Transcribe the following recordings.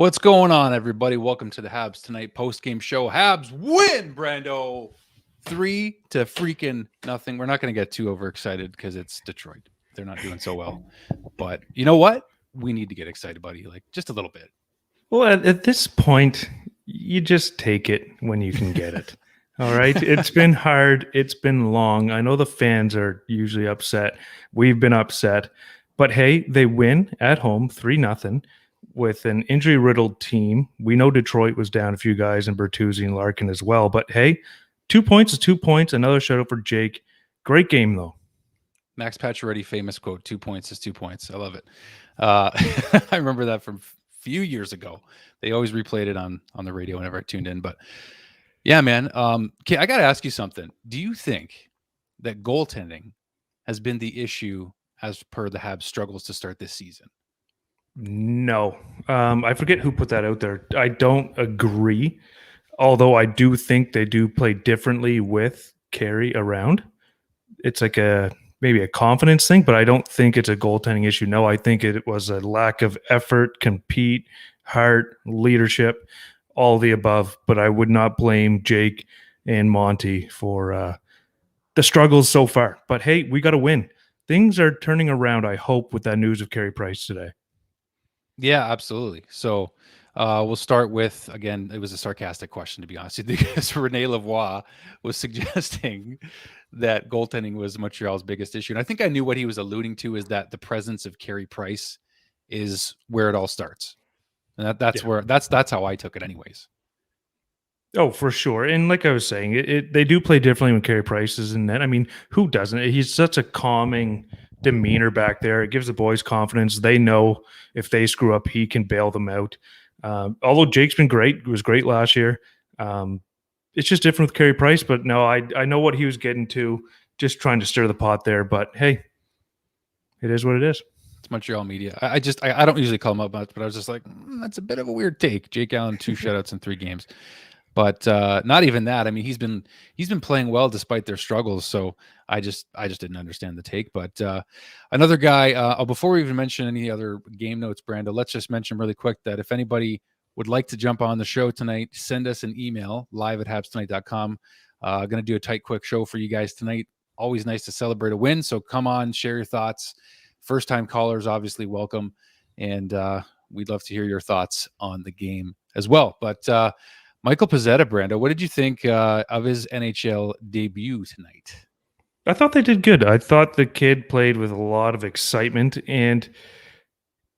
What's going on, everybody? Welcome to the Habs Tonight Postgame Show. Habs win, Brando. 3-0. We're not going to get too overexcited because it's Detroit. They're not doing so well. But you know what? We need to get excited, buddy. Like just a little bit. Well, at this point, you just take it when you can get it. All right. It's been hard. It's been long. I know the fans are usually upset. We've been upset. But hey, they win at home 3-0 with an injury-riddled team. We know Detroit was down a few guys in Bertuzzi and Larkin as well. But hey, 2 points is 2 points. Another shutout for Jake. Great game, though. Max Pacioretty famous quote, 2 points is 2 points. I love it. I remember that from few years ago. They always replayed it on the radio whenever I tuned in. But yeah, man. Okay, I got to ask you something. Do you think that goaltending has been the issue as per the Habs struggles to start this season? No. I forget who put that out there. I don't agree, although I do think they do play differently with Carey around. It's like maybe a confidence thing, but I don't think it's a goaltending issue. No, I think it was a lack of effort, compete, heart, leadership, all the above. But I would not blame Jake and Monty for the struggles so far. But hey, we got to win. Things are turning around, I hope, with that news of Carey Price today. Yeah, absolutely. So we'll start with, again, it was a sarcastic question, to be honest with you, because Rene Lavoie was suggesting that goaltending was Montreal's biggest issue. And I think I knew what he was alluding to is that the presence of Carey Price is where it all starts. And that's how I took it anyways. Oh, for sure. And like I was saying, they do play differently when Carey Price is in net. I mean, who doesn't? He's such a calming demeanor back there. It gives the boys confidence. They know if they screw up, he can bail them out. Although Jake's been great, was great last year. It's just different with Carey Price. But no, I know what he was getting to, just trying to stir the pot there. But hey, it is what it is. It's Montreal media. I don't usually call him up much, but I was just like, that's a bit of a weird take. Jake Allen, 2 shutouts in 3 games. But not even that. I mean, he's been playing well despite their struggles. So I just didn't understand the take. But another guy. Before we even mention any other game notes, Brando, let's just mention really quick that if anybody would like to jump on the show tonight, send us an email live@habstonight.com. Going to do a tight, quick show for you guys tonight. Always nice to celebrate a win. So come on, share your thoughts. First time callers, obviously welcome, and we'd love to hear your thoughts on the game as well. But Michael Pezzetta, Brando, what did you think of his NHL debut tonight? I thought they did good. I thought the kid played with a lot of excitement, and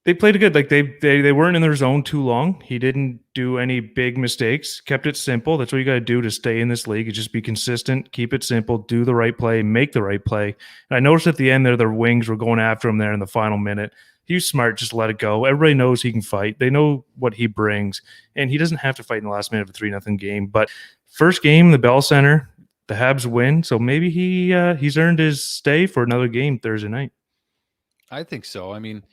they played good. Like they weren't in their zone too long. He didn't do any big mistakes. Kept it simple. That's what you got to do to stay in this league. Is just be consistent, keep it simple, do the right play, make the right play. And I noticed at the end there, their wings were going after him there in the final minute. He was smart, just let it go. Everybody knows he can fight. They know what he brings, and he doesn't have to fight in the last minute of a 3-0 game. But first game, the Bell Center, the Habs win, so maybe he's earned his stay for another game Thursday night. I think so. I mean,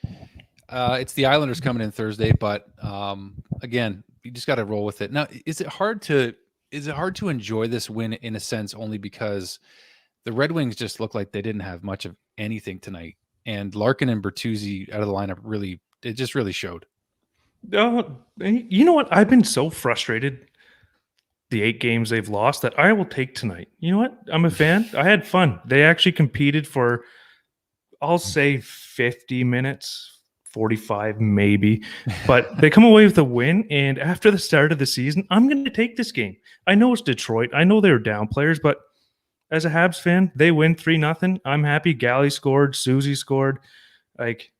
it's the Islanders coming in Thursday, but again, you just got to roll with it. Now, is it hard to enjoy this win in a sense only because the Red Wings just look like they didn't have much of anything tonight? And Larkin and Bertuzzi out of the lineup really showed. You know what? I've been so frustrated the 8 games they've lost that I will take tonight. You know what? I'm a fan. I had fun. They actually competed for, I'll say 50 minutes, 45 maybe, but they come away with a win. And after the start of the season, I'm going to take this game. I know it's Detroit. I know they're down players, but as a Habs fan, they win 3-0. I'm happy. Galley scored. Susie scored. Like,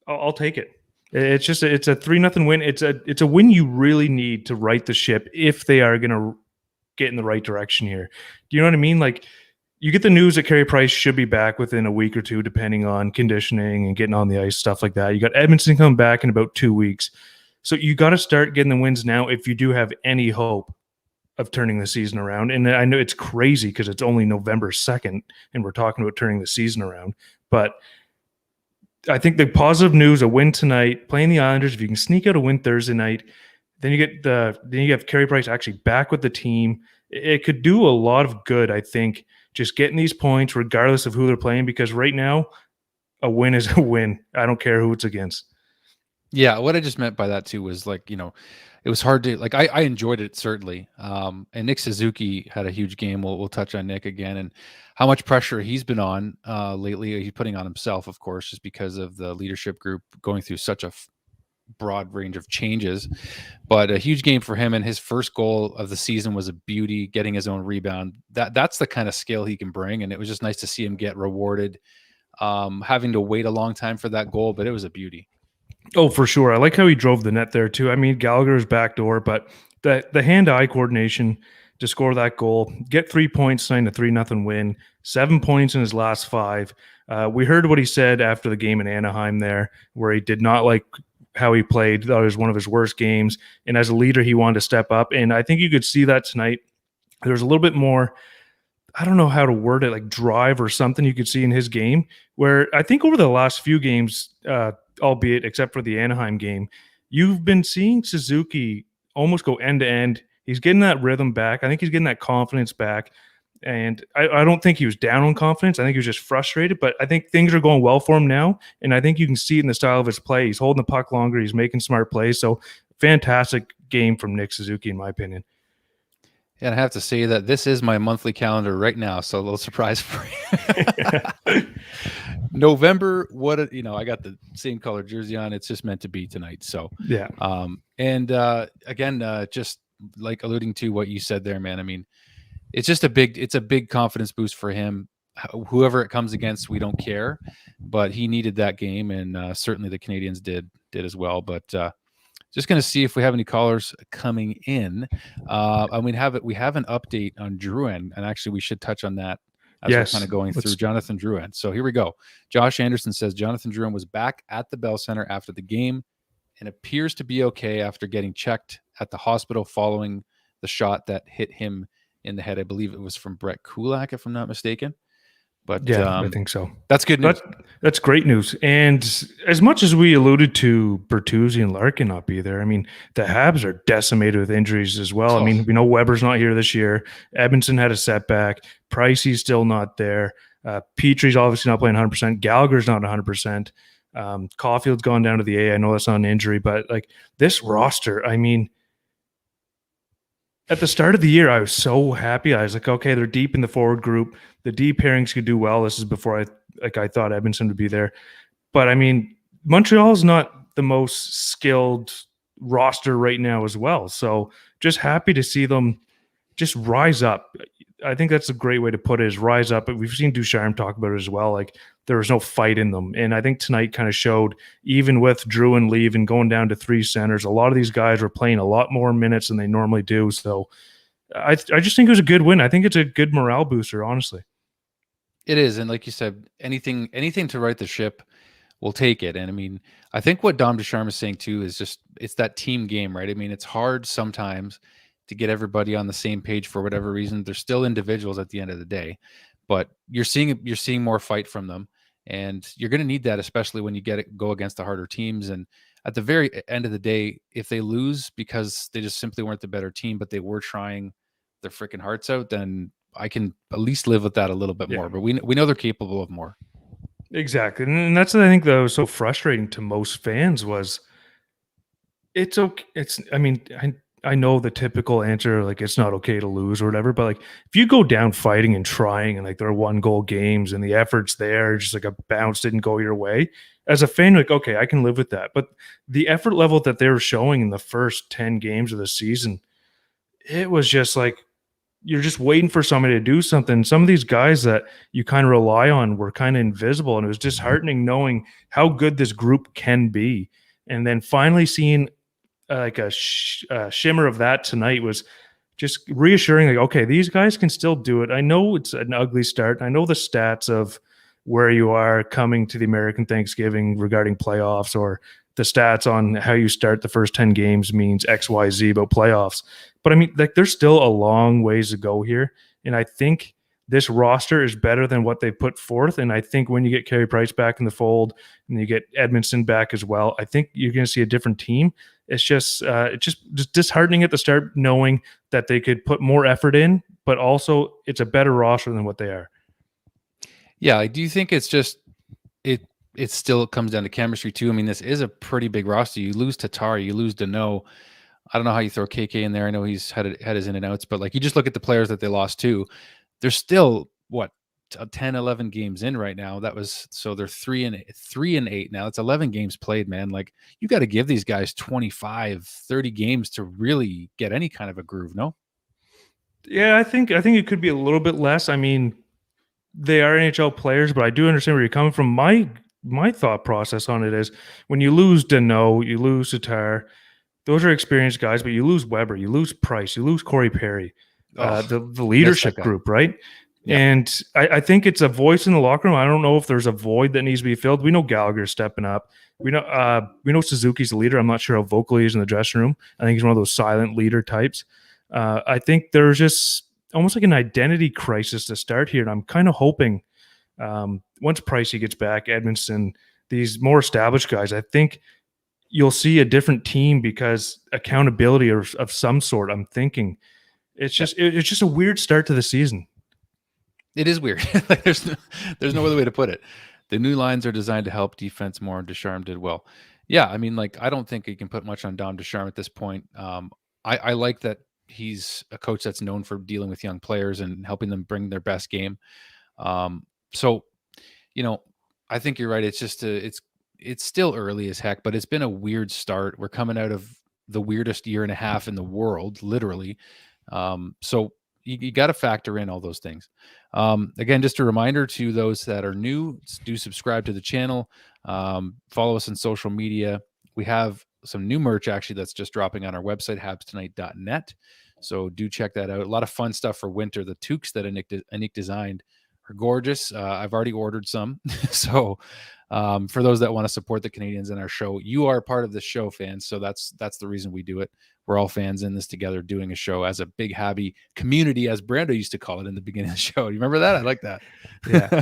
I'll take it. It's a 3-0 win. It's a win you really need to right the ship if they are going to get in the right direction here. Do you know what I mean? Like, you get the news that Carey Price should be back within a week or 2, depending on conditioning and getting on the ice, stuff like that. You got Edmondson coming back in about 2 weeks. So you got to start getting the wins now if you do have any hope of turning the season around. And I know it's crazy because it's only November 2nd and we're talking about turning the season around. But I think the positive news, a win tonight, playing the Islanders, if you can sneak out a win Thursday night, then you have Carey Price actually back with the team. It could do a lot of good, I think, just getting these points regardless of who they're playing, because right now a win is a win. I don't care who it's against. Yeah, what I just meant by that too was like, it was hard to like. I enjoyed it certainly. And Nick Suzuki had a huge game. We'll touch on Nick again and how much pressure he's been on lately. He's putting on himself, of course, just because of the leadership group going through such a broad range of changes. But a huge game for him, and his first goal of the season was a beauty, getting his own rebound. That's the kind of skill he can bring, and it was just nice to see him get rewarded. Having to wait a long time for that goal, but it was a beauty. Oh, for sure. I like how he drove the net there too. I mean, Gallagher's backdoor, but the hand-eye coordination to score that goal, get 3 points, sign a 3-0 win, 7 points in his last 5. We heard what he said after the game in Anaheim there, where he did not like how he played. That was one of his worst games. And as a leader, he wanted to step up. And I think you could see that tonight. There's a little bit more, I don't know how to word it, like drive or something you could see in his game, where I think over the last few games, albeit except for the Anaheim game, you've been seeing Suzuki almost go end to end. He's getting that rhythm back. I think he's getting that confidence back. And I don't think he was down on confidence. I think he was just frustrated, but I think things are going well for him now. And I think you can see it in the style of his play. He's holding the puck longer. He's making smart plays. So fantastic game from Nick Suzuki, in my opinion. And I have to say that this is my monthly calendar right now, so a little surprise for you. November, I got the same color jersey on. It's just meant to be tonight. So yeah. And again, just like alluding to what you said there, man. I mean, it's a big confidence boost for him. Whoever it comes against, we don't care, but he needed that game, and certainly the Canadiens did as well. But just going to see if we have any callers coming in. We have an update on Drouin, and actually we should touch on that as we're kind of going through Jonathan Drouin. So here we go. Josh Anderson says Jonathan Drouin was back at the Bell Center after the game and appears to be okay after getting checked at the hospital following the shot that hit him in the head. I believe it was from Brett Kulak, if I'm not mistaken. But yeah, I think so. That's good news. That's great news. And as much as we alluded to Bertuzzi and Larkin not be there, I mean, the Habs are decimated with injuries as well. I mean, we know Weber's not here this year. Edmondson had a setback. Pricey's still not there. Petrie's obviously not playing 100%. Gallagher's not 100%. Caufield's gone down to the A. I know that's not an injury, but like this roster, I mean, at the start of the year, I was so happy. I was like, okay, they're deep in the forward group. The D pairings could do well. This is before I thought Edmondson would be there. But I mean, Montreal is not the most skilled roster right now as well. So just happy to see them just rise up. I think that's a great way to put it, is rise up. We've seen Ducharme talk about it as well. Like there was no fight in them. And I think tonight kind of showed, even with Drouin leaving, going down to 3 centers, a lot of these guys were playing a lot more minutes than they normally do. So I just think it was a good win. I think it's a good morale booster, honestly. It is. And like you said, anything to right the ship, we'll take it. And I mean, I think what Dom Ducharme is saying too is just, it's that team game, right? I mean, it's hard sometimes to get everybody on the same page for whatever reason. They're still individuals at the end of the day, but you're seeing more fight from them, and you're going to need that, especially when you go against the harder teams. And at the very end of the day, if they lose because they just simply weren't the better team, but they were trying their freaking hearts out, then I can at least live with that a little bit more. But we know they're capable of more. Exactly, and that's what I think that was so frustrating to most fans was. It's okay. I mean, I know the typical answer, like it's not okay to lose or whatever, but like if you go down fighting and trying and like there are 1-goal games and the effort's there, just like a bounce didn't go your way, as a fan, like, okay, I can live with that. But the effort level that they were showing in the first 10 games of the season, it was just like, you're just waiting for somebody to do something. Some of these guys that you kind of rely on were kind of invisible, and it was disheartening knowing how good this group can be. And then finally seeing like a shimmer of that tonight was just reassuring. Like, okay, these guys can still do it. I know it's an ugly start. I know the stats of where you are coming to the American Thanksgiving regarding playoffs, or the stats on how you start the first 10 games means XYZ about playoffs. But I mean, like, there's still a long ways to go here. And I think this roster is better than what they put forth. And I think when you get Carey Price back in the fold and you get Edmondson back as well, I think you're going to see a different team. It's just disheartening at the start, knowing that they could put more effort in, but also it's a better roster than what they are. Yeah, I do think it's just it still comes down to chemistry too. I mean, this is a pretty big roster. You lose Tatar, you lose Deneau. I don't know how you throw KK in there. I know he's had his in and outs, but like you just look at the players that they lost to. They're still what 10, 11 games in right now. That was so they're 3-8 now. It's 11 games played, man. Like you got to give these guys 25, 30 games to really get any kind of a groove. No. Yeah, I think it could be a little bit less. I mean, they are NHL players, but I do understand where you're coming from. My thought process on it is when you lose Deneau, you lose Tatar, those are experienced guys, but you lose Weber, you lose Price, you lose Corey Perry, the leadership group, right? Yeah. And I think it's a voice in the locker room. I don't know if there's a void that needs to be filled. We know Gallagher's stepping up. We know Suzuki's the leader. I'm not sure how vocal he is in the dressing room. I think he's one of those silent leader types. I think there's just almost like an identity crisis to start here. And I'm kind of hoping once Pricey gets back, Edmondson, these more established guys, I think you'll see a different team because accountability of some sort. I'm thinking it's just a weird start to the season. It is weird. Like there's no other way to put it. The new lines are designed to help defense more, and Ducharme did well. Yeah, I mean, like I don't think you can put much on Dom Ducharme at this point. I like that he's a coach that's known for dealing with young players and helping them bring their best game. So, I think you're right. It's just it's still early as heck, but it's been a weird start. We're coming out of the weirdest year and a half in the world, literally. So you got to factor in all those things. Again, just a reminder to those that are new, do subscribe to the channel. Follow us on social media. We have some new merch actually that's just dropping on our website, habstonight.net. So do check that out. A lot of fun stuff for winter. The toques that Anik designed are gorgeous. I've already ordered some. So for those that want to support the Canadiens in our show, you are part of the show, fans. So that's the reason we do it. We're all fans in this together doing a show as a big Habby community, as Brando used to call it in the beginning of the show. You remember that? I like that. Yeah.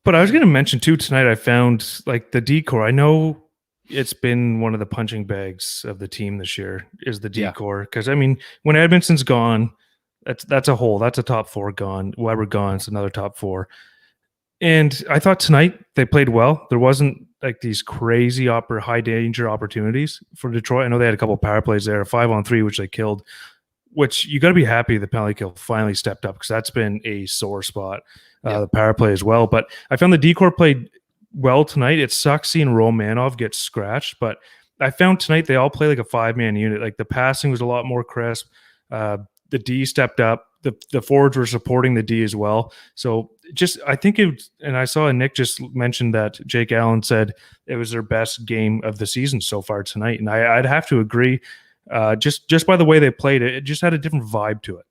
But I was going to mention too, tonight I found like the decor. I know it's been one of the punching bags of the team this year is the decor. Because I mean, when Edmondson's gone, that's a hole. That's a top four gone. Weber gone. It's another top four. And I thought tonight they played well. There wasn't like these crazy high danger opportunities for Detroit. I know they had a couple of power plays there, a 5-on-3, which they killed, which you got to be happy the penalty kill finally stepped up because that's been a sore spot, the power play as well. But I found the decor played well tonight. It sucks seeing Romanov get scratched, but I found tonight they all play like a 5-man unit. Like the passing was a lot more crisp. The D stepped up. The forwards were supporting the D as well. So just, I think and I saw Nick just mentioned that Jake Allen said it was their best game of the season so far tonight. And I'd have to agree. Just by the way they played it just had a different vibe to it.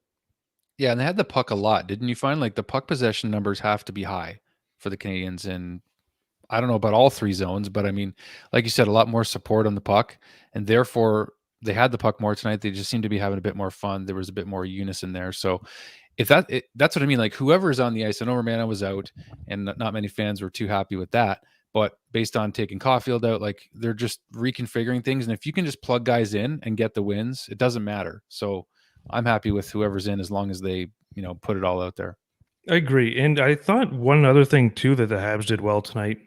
Yeah, and they had the puck a lot. Didn't you find like the puck possession numbers have to be high for the Canadiens? And I don't know about all three zones, but I mean, like you said, a lot more support on the puck, and therefore they had the puck more tonight. They just seemed to be having a bit more fun. There was a bit more unison there. So if that's what I mean, like whoever's on the ice, I know Romano was out and not many fans were too happy with that, but based on taking Caufield out, like they're just reconfiguring things. And if you can just plug guys in and get the wins, it doesn't matter. So I'm happy with whoever's in as long as they, put it all out there. I agree. And I thought one other thing too that the Habs did well tonight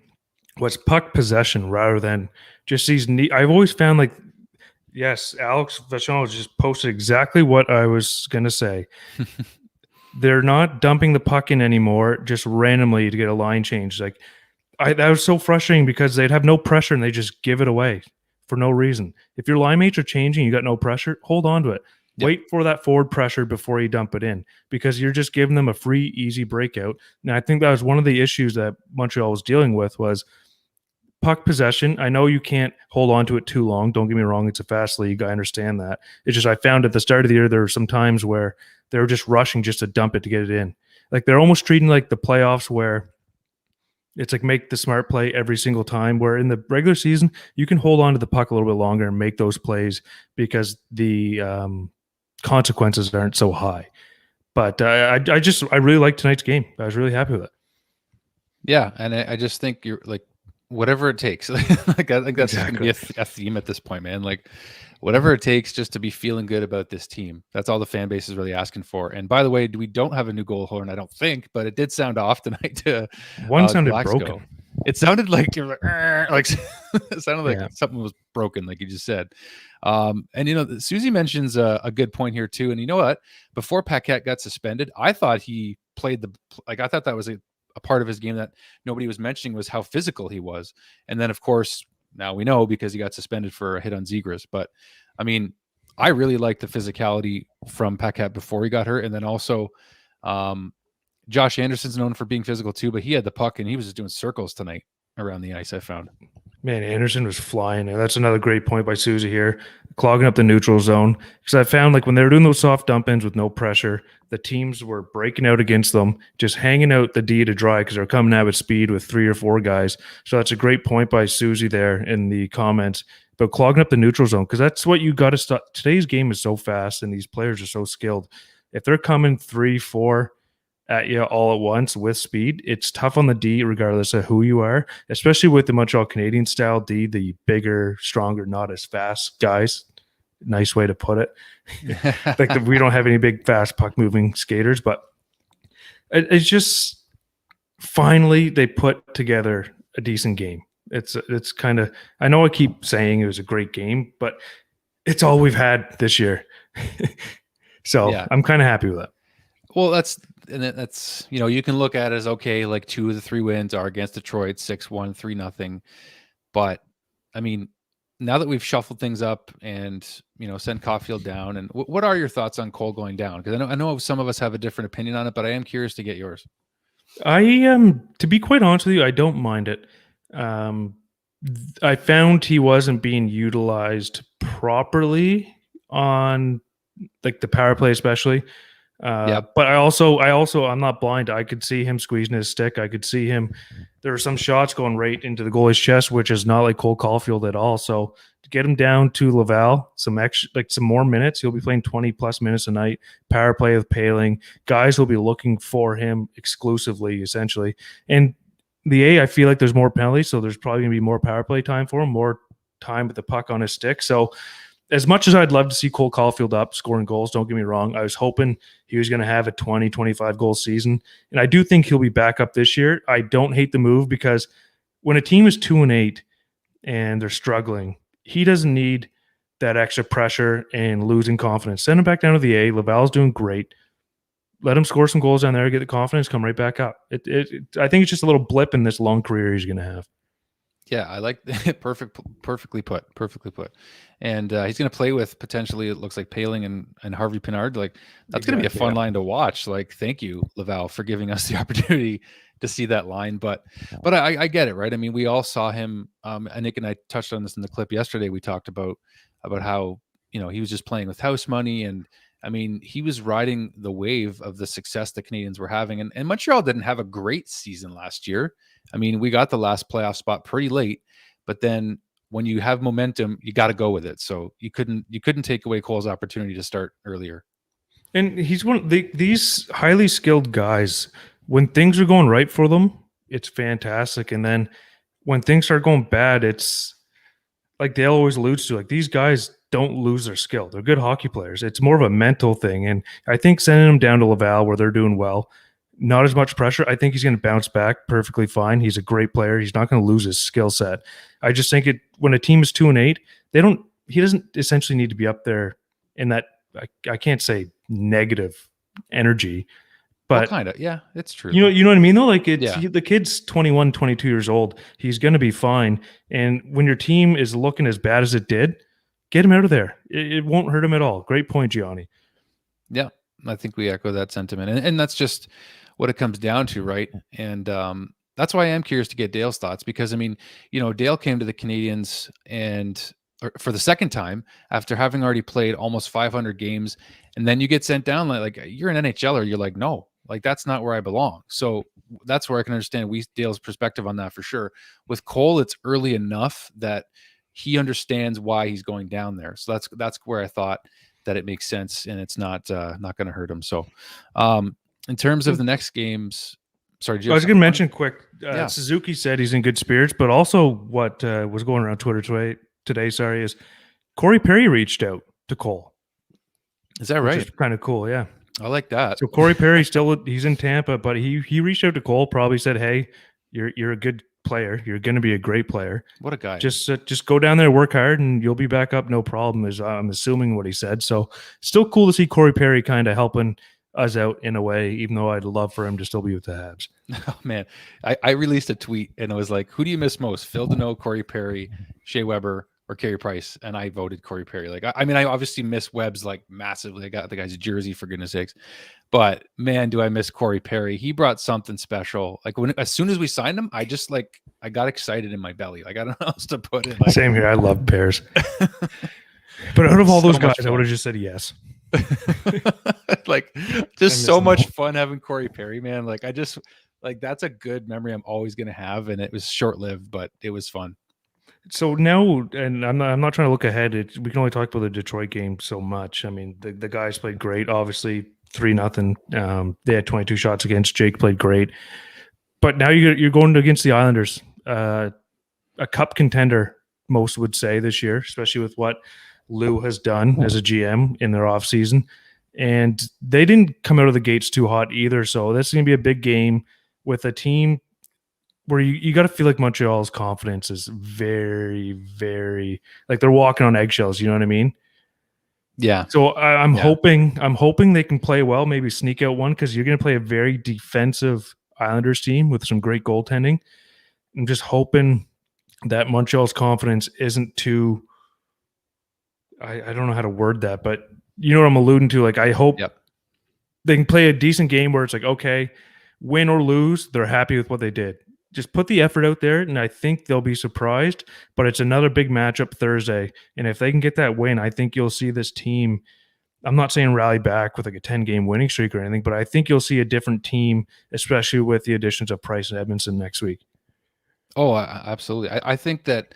was puck possession rather than just these I've always found like, yes, Alex Vachon just posted exactly what I was going to say. They're not dumping the puck in anymore just randomly to get a line change. Like that was so frustrating because they'd have no pressure and they just give it away for no reason. If your line mates are changing, you got no pressure, hold on to it. Yep. Wait for that forward pressure before you dump it in because you're just giving them a free, easy breakout. And I think that was one of the issues that Montreal was dealing with was puck possession. I know you can't hold on to it too long. Don't get me wrong. It's a fast league. I understand that. It's just I found at the start of the year there were some times where they were just rushing just to dump it to get it in. Like they're almost treating like the playoffs where it's like make the smart play every single time, where in the regular season, you can hold on to the puck a little bit longer and make those plays because the consequences aren't so high. But I really liked tonight's game. I was really happy with it. Yeah, and I just think you're like, whatever it takes. Like I think that's going to be a theme at this point, man. Like whatever it takes just to be feeling good about this team. That's all the fan base is really asking for. And by the way, we don't have a new goal horn, I don't think, but it did sound off tonight to one sounded broken. It sounded like you're like it sounded like Yeah. something was broken, like you just said. And Susie mentions a good point here too. And you know what? Before Paquette got suspended, I thought he played I thought that was a part of his game that nobody was mentioning was how physical he was. And then of course now we know because he got suspended for a hit on Zegras. But I mean, I really liked the physicality from Paquette before he got hurt, and then also. Josh Anderson's known for being physical too, but he had the puck and he was just doing circles tonight around the ice, I found. Man, Anderson was flying. And that's another great point by Susie here, clogging up the neutral zone. Because I found like when they were doing those soft dump ins with no pressure, the teams were breaking out against them, just hanging out the D to dry because they're coming out with speed with 3 or 4 guys. So that's a great point by Susie there in the comments. But clogging up the neutral zone, because that's what you got to stop. Today's game is so fast and these players are so skilled. If they're coming 3, 4 at you all at once with speed, it's tough on the D regardless of who you are, especially with the Montreal Canadiens style D, the bigger, stronger, not as fast guys. Nice way to put it. We don't have any big, fast puck moving skaters, but it's just finally they put together a decent game. It's kind of, I know I keep saying it was a great game, but it's all we've had this year. So yeah. I'm kind of happy with that. Well, that's you can look at it as okay, like 2 of the 3 wins are against Detroit, 6-1, 3-0. But I mean, now that we've shuffled things up and sent Caufield down, and what are your thoughts on Cole going down? Because I know some of us have a different opinion on it, but I am curious to get yours. To be quite honest with you, I don't mind it. I found he wasn't being utilized properly on like the power play, especially. But I also I'm not blind. I could see him squeezing his stick. I could see him. There were some shots going right into the goalie's chest, which is not like Cole Caufield at all. So to get him down to Laval, some more minutes, he'll be playing 20 plus minutes a night. Power play with Paling. Guys will be looking for him exclusively, essentially. And the A, I feel like there's more penalties, so there's probably gonna be more power play time for him, more time with the puck on his stick. So as much as I'd love to see Cole Caufield up scoring goals, don't get me wrong, I was hoping he was going to have a 20, 25 goal season. And I do think he'll be back up this year. I don't hate the move because when a team is 2-8 and they're struggling, he doesn't need that extra pressure and losing confidence. Send him back down to the A. Laval's doing great. Let him score some goals down there, get the confidence, come right back up. I think it's just a little blip in this long career he's going to have. Yeah, I like it. Perfectly put. And he's going to play with potentially, it looks like Paling and Harvey Pinard. Like that's going to be a fun line to watch. Like, thank you, Laval, for giving us the opportunity to see that line. But I get it, right? I mean, we all saw him. And Nick and I touched on this in the clip yesterday. We talked about how he was just playing with house money, and I mean, he was riding the wave of the success the Canadiens were having. And Montreal didn't have a great season last year. I mean, we got the last playoff spot pretty late, but then when you have momentum, you got to go with it. So you couldn't take away Cole's opportunity to start earlier. And he's one of these highly skilled guys. When things are going right for them, it's fantastic. And then when things start going bad, it's like Dale always alludes to, like these guys don't lose their skill. They're good hockey players. It's more of a mental thing. And I think sending them down to Laval where they're doing well, not as much pressure. I think he's going to bounce back perfectly fine. He's a great player. He's not going to lose his skill set. I just think when a team is 2-8, he doesn't essentially need to be up there in that, I can't say negative energy, but kind of, yeah, it's true. You know what I mean though? Like the kid's 21, 22 years old. He's going to be fine. And when your team is looking as bad as it did, get him out of there. It won't hurt him at all. Great point, Gianni. Yeah, I think we echo that sentiment. And that's just what it comes down to, right? And that's why I am curious to get Dale's thoughts, because I mean, Dale came to the Canadiens for the second time after having already played almost 500 games, and then you get sent down like you're an NHLer. You're like, no, like that's not where I belong. So that's where I can understand Dale's perspective on that for sure. With Cole, it's early enough that he understands why he's going down there. So that's where I thought that it makes sense, and it's not going to hurt him. So in terms of the next games, sorry, I was going to mention quick. Suzuki said he's in good spirits, but also what was going around Twitter today, is Corey Perry reached out to Cole. Is that right? Which is kind of cool, yeah. I like that. So Corey Perry he's in Tampa, but he reached out to Cole, probably said, "Hey, you're a good player. You're going to be a great player. What a guy. Just go down there, work hard, and you'll be back up, no problem. Is I'm assuming what he said. So still cool to see Corey Perry kind of helping us out in a way, even though I'd love for him to still be with the Habs. Oh man, I released a tweet and it was like, who do you miss most? Phil Deneau, Corey Perry, Shea Weber, or Carey Price? And I voted Corey Perry. Like, I mean, I obviously miss Webb's like massively. I got the guy's jersey for goodness sakes, but man, do I miss Corey Perry. He brought something special. Like as soon as we signed him, I just like, I got excited in my belly. Like I don't know how else to put it. Like, same here. I love Pears. But out of all those guys, I would have just said yes. Like just so much fun having Corey Perry, man. Like I just like that's a good memory I'm always gonna have, and it was short lived, but it was fun. So now, and I'm not trying to look ahead. We can only talk about the Detroit game so much. I mean, the guys played great. Obviously, 3-0. They had 22 shots against. Jake played great, but now you're going against the Islanders, a cup contender, most would say this year, especially with what Lou has done as a GM in their offseason. And they didn't come out of the gates too hot either. So this is going to be a big game with a team where you got to feel like Montreal's confidence is very, very, like they're walking on eggshells. You know what I mean? Yeah. So I'm hoping they can play well, maybe sneak out one, because you're going to play a very defensive Islanders team with some great goaltending. I'm just hoping that Montreal's confidence isn't too, I don't know how to word that, but you know what I'm alluding to. Like, I hope they can play a decent game where it's like, okay, win or lose, they're happy with what they did. Just put the effort out there, and I think they'll be surprised. But it's another big matchup Thursday, and if they can get that win, I think you'll see this team, I'm not saying rally back with like a 10-game winning streak or anything, but I think you'll see a different team, especially with the additions of Price and Edmondson next week. Oh, absolutely. I think that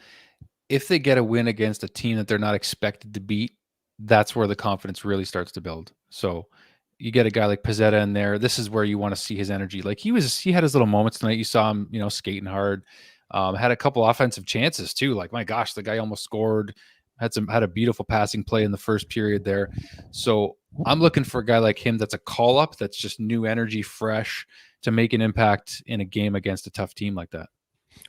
if they get a win against a team that they're not expected to beat, that's where the confidence really starts to build. So you get a guy like Pezzetta in there. This is where you want to see his energy. Like he had his little moments tonight. You saw him, skating hard. Had a couple offensive chances too. Like, my gosh, the guy almost scored. Had a beautiful passing play in the first period there. So I'm looking for a guy like him that's a call up, that's just new energy, fresh, to make an impact in a game against a tough team like that.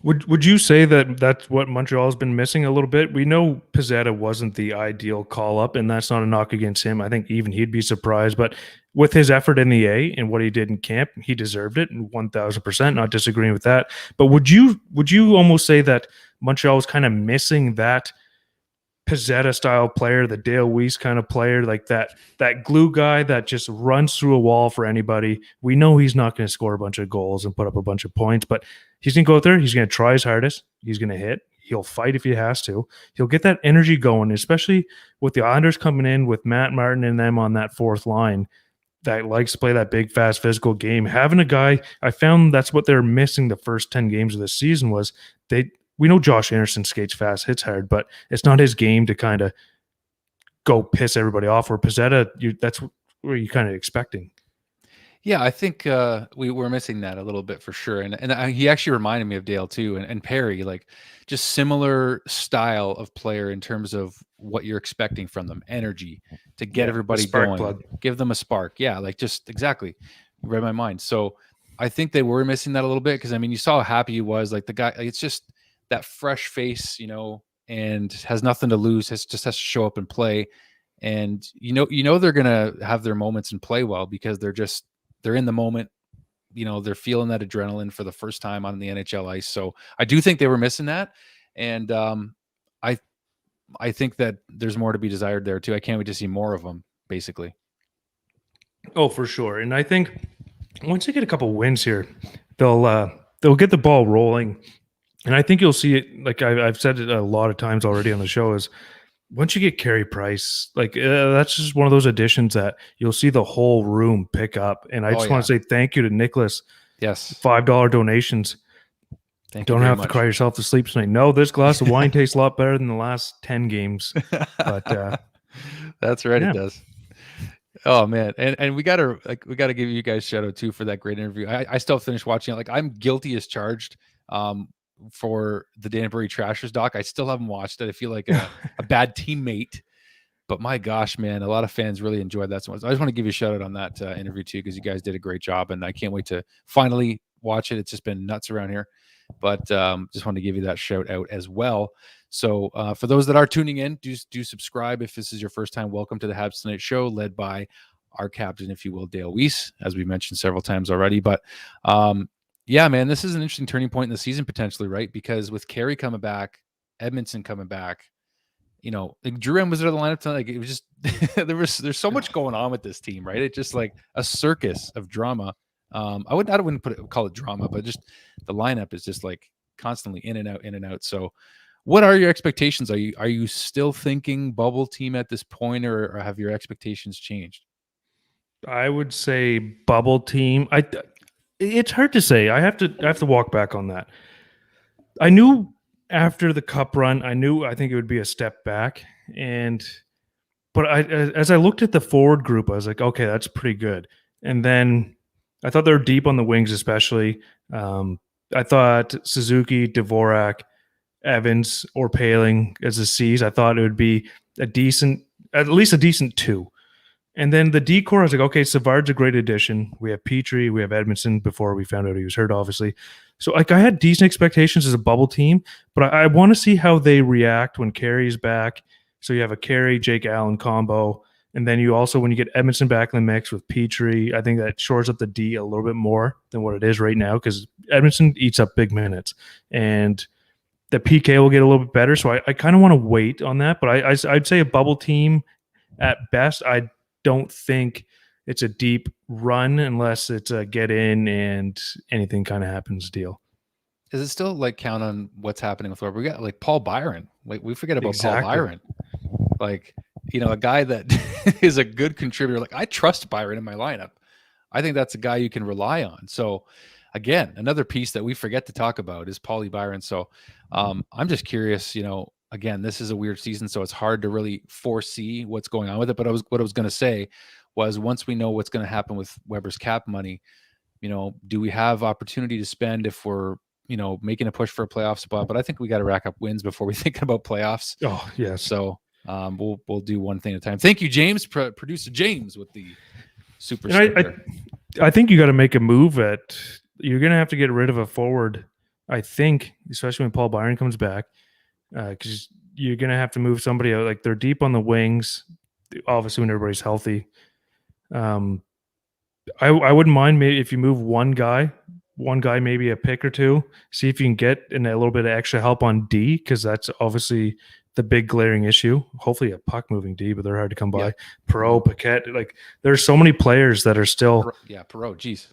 Would you say that that's what Montreal has been missing a little bit? We know Pezzetta wasn't the ideal call-up, and that's not a knock against him. I think even he'd be surprised. But with his effort in the A and what he did in camp, he deserved it, and 1,000%, not disagreeing with that. But would you almost say that Montreal was kind of missing that Pezzetta-style player, the Dale Weiss kind of player, like that glue guy that just runs through a wall for anybody? We know he's not going to score a bunch of goals and put up a bunch of points, but he's going to go out there. He's going to try his hardest. He's going to hit. He'll fight if he has to. He'll get that energy going, especially with the Islanders coming in with Matt Martin and them on that fourth line that likes to play that big, fast, physical game. Having a guy, I found that's what they're missing the first 10 games of the season was we know Josh Anderson skates fast, hits hard, but it's not his game to kind of go piss everybody off. Or Pezzetta, that's what you're kind of expecting. Yeah, I think we were missing that a little bit for sure. And he actually reminded me of Dale too, and Perry, like just similar style of player in terms of what you're expecting from them, energy to get everybody going, plug. Give them a spark. Yeah, like just exactly. You read my mind. So I think they were missing that a little bit because, I mean, you saw how happy he was. Like the guy, like, it's just that fresh face, and has nothing to lose. Just has to show up and play. And they're gonna have their moments and play well because they're in the moment. They're feeling that adrenaline for the first time on the NHL ice. So I do think they were missing that, and I think that there's more to be desired there too. I can't wait to see more of them. Basically. Oh, for sure. And I think once they get a couple wins here, they'll get the ball rolling. And I think you'll see it, like I've said it a lot of times already on the show, is once you get Carey Price, like that's just one of those additions that you'll see the whole room pick up. And I just want to say thank you to Nicholas. Yes. $5 donations. Don't have to cry yourself to sleep tonight. No, this glass of wine tastes a lot better than the last 10 games. But that's right, it does. Oh man, and we gotta give you guys a shout out too for that great interview. I still finished watching it. Like, I'm guilty as charged. For the Danbury Trashers doc, I still haven't watched it. I feel like a bad teammate, but my gosh, man, a lot of fans really enjoyed that so much. I just want to give you a shout out on that interview too, because you guys did a great job, and I can't wait to finally watch it. It's just been nuts around here. But just wanted to give you that shout out as well. So for those that are tuning in, do subscribe if this is your first time. Welcome to the Habs Tonight Show, led by our captain, if you will, Dale Weiss, as we mentioned several times already. But yeah, man, this is an interesting turning point in the season potentially, right? Because with Carey coming back, Edmondson coming back, like Drouin was out of the lineup tonight. Like it was just there's so much going on with this team, right? It's just like a circus of drama. I wouldn't call it drama, but just the lineup is just like constantly in and out. So what are your expectations? Are you still thinking bubble team at this point, or have your expectations changed? I would say bubble team. It's hard to say. I have to walk back on that. I knew after the cup run, I think it would be a step back, but as I looked at the forward group, I was like, okay, that's pretty good. And then I thought they were deep on the wings, especially. I thought Suzuki, Dvorak, Evans, or Paling as the C's. I thought it would be at least a decent 2. And then the decor, I was like, okay, Savard's a great addition. We have Petrie, we have Edmondson before we found out he was hurt, obviously. So like I had decent expectations as a bubble team, but I want to see how they react when Carey's back. So you have a Carey, Jake Allen combo. And then you also, when you get Edmondson back in the mix with Petrie, I think that shores up the D a little bit more than what it is right now because Edmondson eats up big minutes. And the PK will get a little bit better. So I kind of want to wait on that. But I'd say a bubble team at best. I don't think it's a deep run unless it's a get in and anything kind of happens deal. Is it still like count on what's happening with Florida? We got like Paul Byron. Like we forget about Paul Byron. Like, a guy that is a good contributor. Like I trust Byron in my lineup. I think that's a guy you can rely on. So again, another piece that we forget to talk about is Paulie Byron. So I'm just curious, again, this is a weird season, so it's hard to really foresee what's going on with it. But what I was going to say was once we know what's going to happen with Weber's cap money, do we have opportunity to spend if we're, making a push for a playoff spot? But I think we got to rack up wins before we think about playoffs. Oh, yes. So we'll do one thing at a time. Thank you, James, producer James, with the super. I think you got to make a move you're going to have to get rid of a forward, I think, especially when Paul Byron comes back. Because you're going to have to move somebody out. Like they're deep on the wings, obviously when everybody's healthy. I wouldn't mind maybe if you move one guy, maybe a pick or two, see if you can get in a little bit of extra help on D, because that's obviously the big glaring issue. Hopefully a puck moving D, but they're hard to come by. Perreault, Paquette, like there's so many players that are still. Perreault, geez.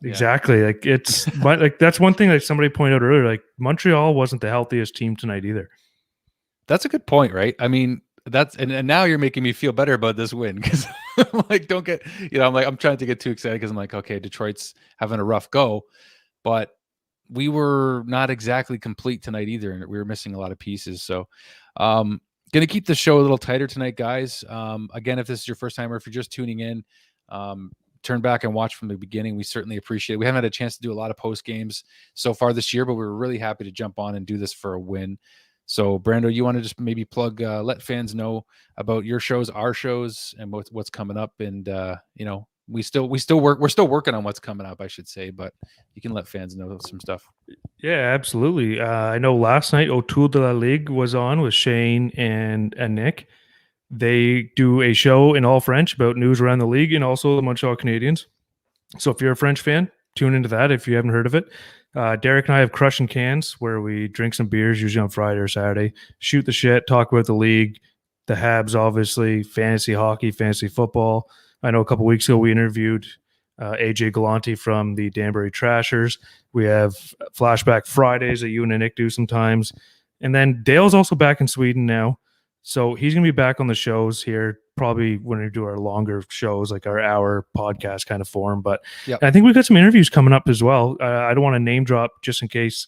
Exactly. Like it's but like that's one thing like somebody pointed out earlier. Like Montreal wasn't the healthiest team tonight either. That's a good point, right? I mean, and now you're making me feel better about this win because like don't get I'm trying to get too excited because I'm like, okay, Detroit's having a rough go, but we were not exactly complete tonight either, and we were missing a lot of pieces. So gonna keep the show a little tighter tonight, guys. Again, if this is your first time or if you're just tuning in, turn back and watch from the beginning. We certainly appreciate it. We haven't had a chance to do a lot of post games so far this year, but we were really happy to jump on and do this for a win. So Brando, you want to just maybe plug, let fans know about your shows, our shows, and what's coming up. And we're still working on what's coming up, I should say, but you can let fans know some stuff. Yeah, absolutely. I know last night Autour de la Ligue was on with Shane and Nick. They do a show in all French about news around the league and also the Montreal Canadiens. So if you're a French fan, tune into that if you haven't heard of it. Derek and I have Crushing Cans, where we drink some beers, usually on Friday or Saturday, shoot the shit, talk about the league, the Habs, obviously, fantasy hockey, fantasy football. I know a couple weeks ago we interviewed AJ Galante from the Danbury Trashers. We have Flashback Fridays that you and Nick do sometimes. And then Dale's also back in Sweden now. So he's going to be back on the shows here, probably when we do our longer shows, like our hour podcast kind of form. But I think we've got some interviews coming up as well. I don't want to name drop just in case.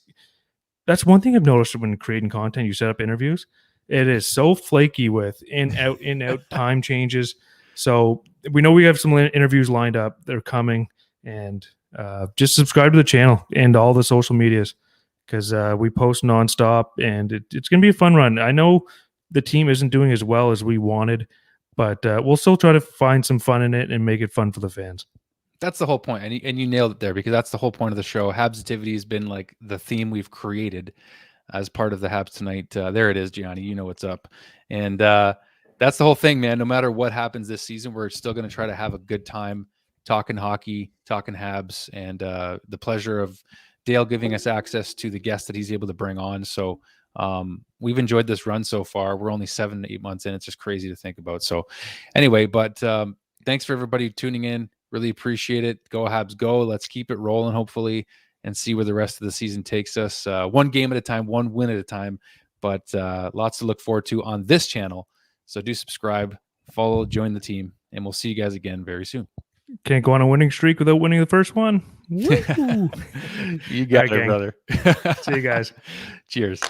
That's one thing I've noticed when creating content, you set up interviews. It is so flaky with in, out time changes. So we know we have some interviews lined up. They're coming. And just subscribe to the channel and all the social medias because we post nonstop. And it's going to be a fun run. I know the team isn't doing as well as we wanted, but we'll still try to find some fun in it and make it fun for the fans. that's the whole point, and you nailed it there, because that's the whole point of the show. Habsitivity has been like the theme we've created as part of the Habs tonight. There it is, Gianni. You know what's up, and that's the whole thing, man. No matter what happens this season, we're still going to try to have a good time talking hockey, talking Habs, and the pleasure of Dale giving us access to the guests that he's able to bring on. So we've enjoyed this run so far. We're only 7 to 8 months in. It's just crazy to think about. So anyway, but thanks for everybody tuning in. Really appreciate it. Go Habs, go. Let's keep it rolling, hopefully, and see where the rest of the season takes us. One game at a time, one win at a time, but lots to look forward to on this channel. So do subscribe, follow, join the team, and we'll see you guys again very soon. Can't go on a winning streak without winning the first one. You got it, brother. See you guys. Cheers.